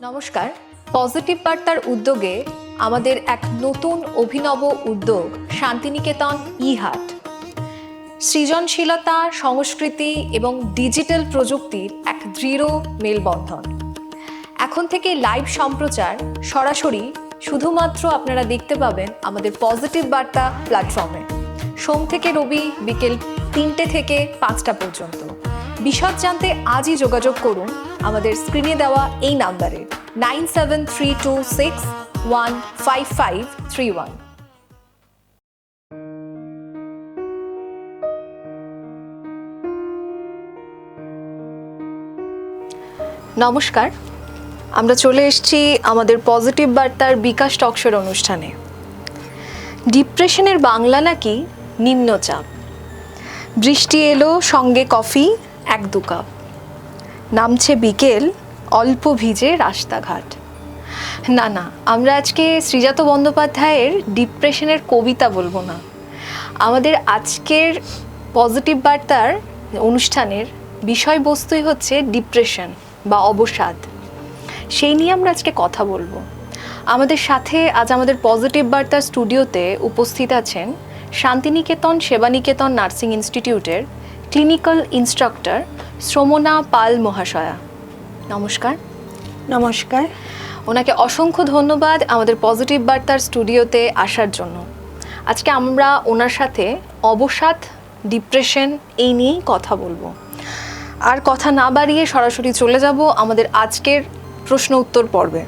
নমস্কার, পজিটিভ বার্তার উদ্যোগে আমাদের এক নতুন অভিনব উদ্যোগ শান্তিনিকেতন ই-হাট। সৃজনশীলতা, সংস্কৃতি এবং ডিজিটাল প্রযুক্তির এক দৃঢ় মেলবন্ধন। এখন থেকে লাইভ সম্প্রচার সরাসরি শুধুমাত্র আপনারা দেখতে পাবেন আমাদের পজিটিভ বার্তা প্ল্যাটফর্মে, সোম থেকে রবি বিকেল 3টে থেকে 5টা পর্যন্ত। বিশদ জানতে আজই যোগাযোগ করুন আমাদের স্ক্রিনে দেওয়া এই নাম্বারে 9732615531। নমস্কার, আমরা চলে এসেছি আমাদের পজিটিভ বার্তার বিকাশ টকশোর অনুষ্ঠানে। ডিপ্রেশনের বাংলা নাকি নিম্নচাপ। বৃষ্টি এলো, সঙ্গে কফি 1-2 কাপ। নামছে বিকেল, অল্প ভিজে রাস্তাঘাট। না, আমরা আজকে শ্রীজাত বন্দ্যোপাধ্যায়ের ডিপ্রেশনের কবিতা বলবো না। আমাদের আজকের পজিটিভ বার্তার অনুষ্ঠানের বিষয়বস্তুই হচ্ছে ডিপ্রেশন বা অবসাদ। সেই নিয়ে আমরা আজকে কথা বলবো। আমাদের সাথে আজ আমাদের পজিটিভ বার্তার স্টুডিওতে উপস্থিত আছেন শান্তিনিকেতন সেবানিকেতন নার্সিং ইনস্টিটিউটের ক্লিনিক্যাল ইনস্ট্রাক্টর শ্রমনা পাল মহাশয়া। নমস্কার। নমস্কার। ওনাকে অসংখ্য ধন্যবাদ আমাদের পজিটিভ বার্তার স্টুডিওতে আসার জন্য। আজকে আমরা ওনার সাথে অবসাদ, ডিপ্রেশন এই নিয়েই কথা বলবো। আর কথা না বাড়িয়ে সরাসরি চলে যাব আমাদের আজকের প্রশ্ন উত্তর পর্বে।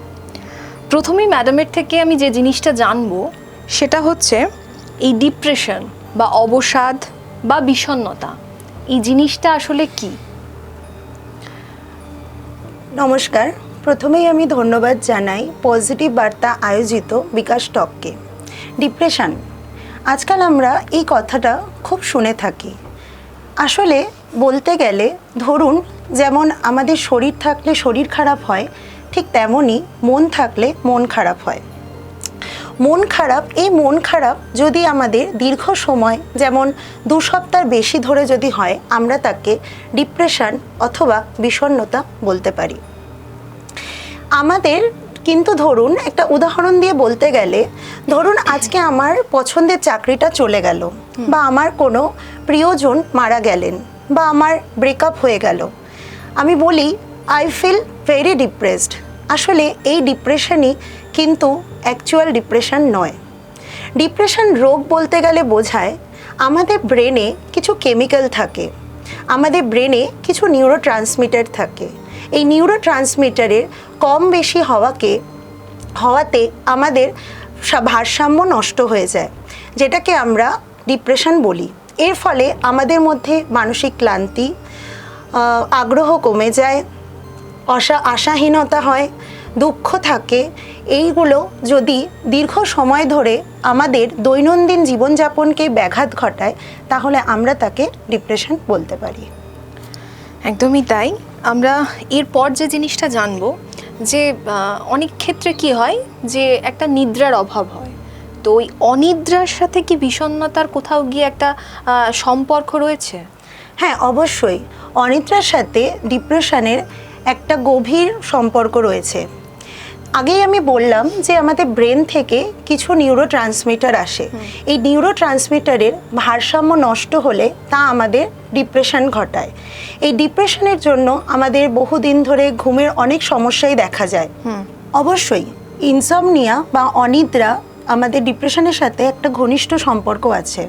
প্রথমেই ম্যাডামের থেকে আমি যে জিনিসটা জানবো সেটা হচ্ছে এই ডিপ্রেশন বা অবসাদ বা বিষণ্ণতা, এই জিনিসটা আসলে কি? নমস্কার। প্রথমেই আমি ধন্যবাদ জানাই পজিটিভ বার্তা আয়োজিত বিকাশ টককে। ডিপ্রেশন, আজকাল আমরা এই কথাটা খুব শুনে থাকি। আসলে বলতে গেলে ধরুন, যেমন আমাদের শরীর থাকলে শরীর খারাপ হয়, ঠিক তেমনই মন থাকলে মন খারাপ হয়। মন খারাপ, এই মন খারাপ যদি আমাদের দীর্ঘ সময়, যেমন 2 সপ্তাহ বেশি ধরে যদি হয়, আমরা তাকে ডিপ্রেশন অথবা বিষণ্ণতা বলতে পারি। আমাদের কিন্তু ধরুন একটা উদাহরণ দিয়ে বলতে গেলে, ধরুন আজকে আমার পছন্দের চাকরিটা চলে গেল, বা আমার কোনো প্রিয়জন মারা গেলেন, বা আমার ব্রেকআপ হয়ে গেল, আমি বলি আই ফিল ভেরি ডিপ্রেসড। আসলে এই ডিপ্রেশনই কিন্তু অ্যাকচুয়াল ডিপ্রেশন নয়। ডিপ্রেশন রোগ বলতে গেলে বোঝায় আমাদের ব্রেনে কিছু কেমিক্যাল থাকে, আমাদের ব্রেনে কিছু নিউরো ট্রান্সমিটার থাকে। এই নিউরো ট্রান্সমিটারের কম বেশি হওয়াতে আমাদের ভারসাম্য নষ্ট হয়ে যায়, যেটাকে আমরা ডিপ্রেশন বলি। এর ফলে আমাদের মধ্যে মানসিক ক্লান্তি, আগ্রহ কমে যায়, আশাহীনতা হয়, দুঃখ থাকে। এইগুলো যদি দীর্ঘ সময় ধরে আমাদের দৈনন্দিন জীবনযাপনকে ব্যাঘাত ঘটায়, তাহলে আমরা তাকে ডিপ্রেশন বলতে পারি। একদমই তাই। আমরা এরপর যে জিনিসটা জানবো যে অনেক ক্ষেত্রে কি হয় যে একটা নিদ্রার অভাব হয়, তো ওই অনিদ্রার সাথে কি বিষণ্ণতার কোথাও গিয়ে একটা সম্পর্ক রয়েছে? হ্যাঁ, অবশ্যই। অনিদ্রার সাথে ডিপ্রেশনের একটা গভীর সম্পর্ক রয়েছে। আগেই আমি বললাম যে আমাদের ব্রেন থেকে কিছু নিউরো ট্রান্সমিটার আসে। এই নিউরো ট্রান্সমিটারের ভারসাম্য নষ্ট হলে তা আমাদের ডিপ্রেশন ঘটায়। এই ডিপ্রেশনের জন্য আমাদের বহুদিন ধরে ঘুমের অনেক সমস্যাই দেখা যায়। অবশ্যই ইনসমনিয়া বা অনিদ্রা আমাদের ডিপ্রেশনের সাথে একটা ঘনিষ্ঠ সম্পর্ক আছে।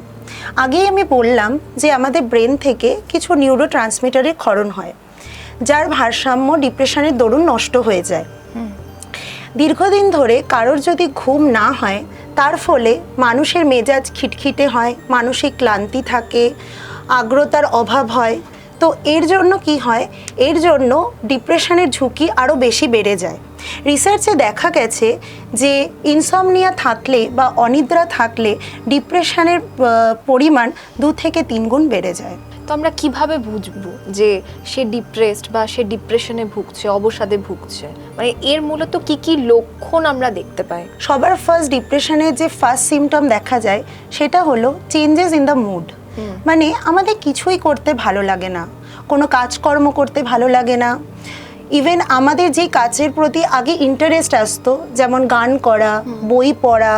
আগেই আমি বললাম যে আমাদের ব্রেন থেকে কিছু নিউরো ট্রান্সমিটারের ক্ষরণ হয়, যার ভারসাম্য ডিপ্রেশনের দরুন নষ্ট হয়ে যায়। দীর্ঘদিন ধরে কারোর যদি ঘুম না হয়, তার ফলে মানুষের মেজাজ খিটখিটে হয়, মানসিক ক্লান্তি থাকে, আর্দ্রতার অভাব হয়। তো এর জন্য কি হয়, এর জন্য ডিপ্রেশনের ঝুঁকি আরও বেশি বেড়ে যায়। রিসার্চে দেখা গেছে যে ইনসমনিয়া থাকলে বা অনিদ্রা থাকলে ডিপ্রেশনের পরিমাণ 2 থেকে 3 গুণ বেড়ে যায়। তো আমরা কিভাবে বুঝবো যে সে ডিপ্রেসড বা সে ডিপ্রেশনে ভুগছে, অবসাদে ভুগছে? মানে এর মূলত কি কি লক্ষণ আমরা দেখতে পাই? সবার ফার্স্ট ডিপ্রেশনের যে ফার্স্ট সিমটম দেখা যায় সেটা হলো চেঞ্জেস ইন দ্য মুড। মানে আমাদের কিছুই করতে ভালো লাগে না, কোনো কাজকর্ম করতে ভালো লাগে না, ইভেন আমাদের যে কাজের প্রতি আগে ইন্টারেস্ট আসতো, যেমন গান করা, বই পড়া,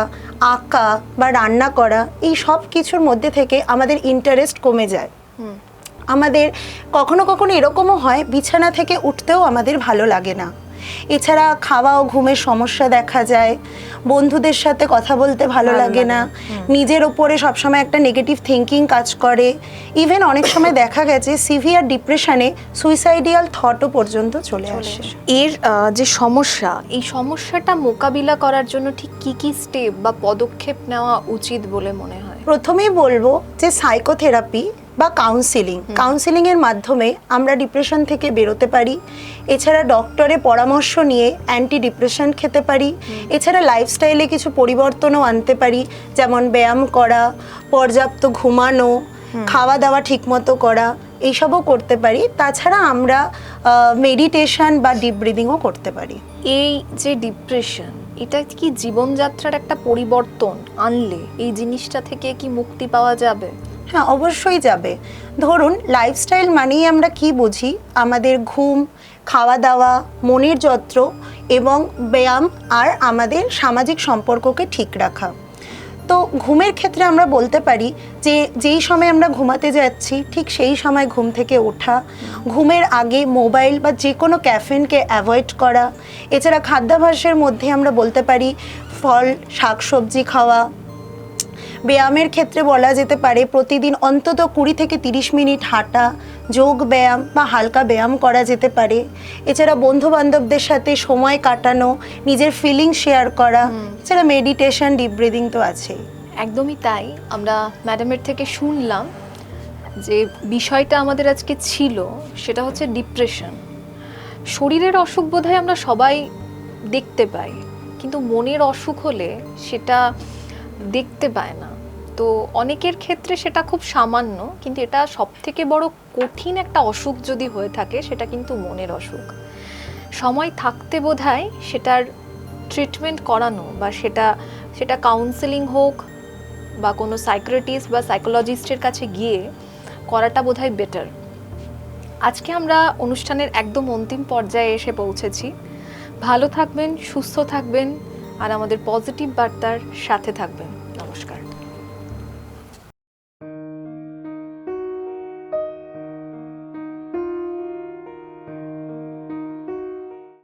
আঁকা বা রান্না করা, এই সব কিছুর মধ্যে থেকে আমাদের ইন্টারেস্ট কমে যায়। আমাদের কখনো কখনো এরকমও হয় বিছানা থেকে উঠতেও আমাদের ভালো লাগে না। এছাড়া খাওয়া ও ঘুমের সমস্যা দেখা যায়, বন্ধুদের সাথে কথা বলতে ভালো লাগে না, নিজের ওপরে সবসময় একটা নেগেটিভ থিঙ্কিং কাজ করে। ইভেন অনেক সময় দেখা গেছে সিভিয়ার ডিপ্রেশনে সুইসাইডিয়াল থটও পর্যন্ত চলে আসে। এর যে সমস্যা, এই সমস্যাটা মোকাবিলা করার জন্য ঠিক কি কি স্টেপ বা পদক্ষেপ নেওয়া উচিত বলে মনে হয়? প্রথমেই বলবো যে সাইকোথেরাপি বা কাউন্সিলিংয়ের মাধ্যমে আমরা ডিপ্রেশন থেকে বেরোতে পারি। এছাড়া ডক্টরের পরামর্শ নিয়ে অ্যান্টি ডিপ্রেশন খেতে পারি। এছাড়া লাইফস্টাইলে কিছু পরিবর্তনও আনতে পারি, যেমন ব্যায়াম করা, পর্যাপ্ত ঘুমানো, খাওয়া দাওয়া ঠিকমতো করা, এইসবও করতে পারি। তাছাড়া আমরা মেডিটেশন বা ডিপ ব্রিদিংও করতে পারি। এই যে ডিপ্রেশন, এটা কি জীবনযাত্রার একটা পরিবর্তন আনলে এই জিনিসটা থেকে কি মুক্তি পাওয়া যাবে? হ্যাঁ, অবশ্যই যাবে। ধরুন, লাইফস্টাইল মানেই আমরা কি বুঝি? আমাদের ঘুম, খাওয়া দাওয়া, মনের যত্ন এবং ব্যায়াম আর আমাদের সামাজিক সম্পর্ককে ঠিক রাখা। তো ঘুমের ক্ষেত্রে আমরা বলতে পারি যে যেই সময় আমরা ঘুমাতে যাচ্ছি ঠিক সেই সময় ঘুম থেকে ওঠা, ঘুমের আগে মোবাইল বা যে কোনো ক্যাফেনকে অ্যাভয়েড করা। এছাড়া খাদ্যাভ্যাসের মধ্যে আমরা বলতে পারি ফল, শাকসবজি খাওয়া। ব্যায়ামের ক্ষেত্রে বলা যেতে পারে প্রতিদিন অন্তত 20 থেকে 30 মিনিট হাঁটা, যোগ ব্যায়াম বা হালকা ব্যায়াম করা যেতে পারে। এছাড়া বন্ধু বান্ধবদের সাথে সময় কাটানো, নিজের ফিলিং শেয়ার করা, এছাড়া মেডিটেশন, ডিপ ব্রিদিং তো আছেই। একদমই তাই। আমরা ম্যাডামের থেকে শুনলাম যে বিষয়টা আমাদের আজকে ছিল সেটা হচ্ছে ডিপ্রেশন। শরীরের অসুখ বোধহয় আমরা সবাই দেখতে পাই, কিন্তু মনের অসুখ হলে সেটা দেখতে পায় না। তো অনেকের ক্ষেত্রে সেটা খুব সামান্য, কিন্তু এটা সবথেকে বড় কঠিন একটা অসুখ যদি হয়ে থাকে সেটা কিন্তু মনের অসুখ। সময় থাকতে বোধহয় সেটার ট্রিটমেন্ট করানো বা সেটা কাউন্সেলিং হোক বা কোনো সাইকিয়াট্রিস্ট বা সাইকোলজিস্টের কাছে গিয়ে করাটা বোধহয় বেটার। আজকে আমরা অনুষ্ঠানের একদম অন্তিম পর্যায়ে এসে পৌঁছেছি। ভালো থাকবেন, সুস্থ থাকবেন আর আমাদের পজিটিভ বার্তার সাথে থাকবেন।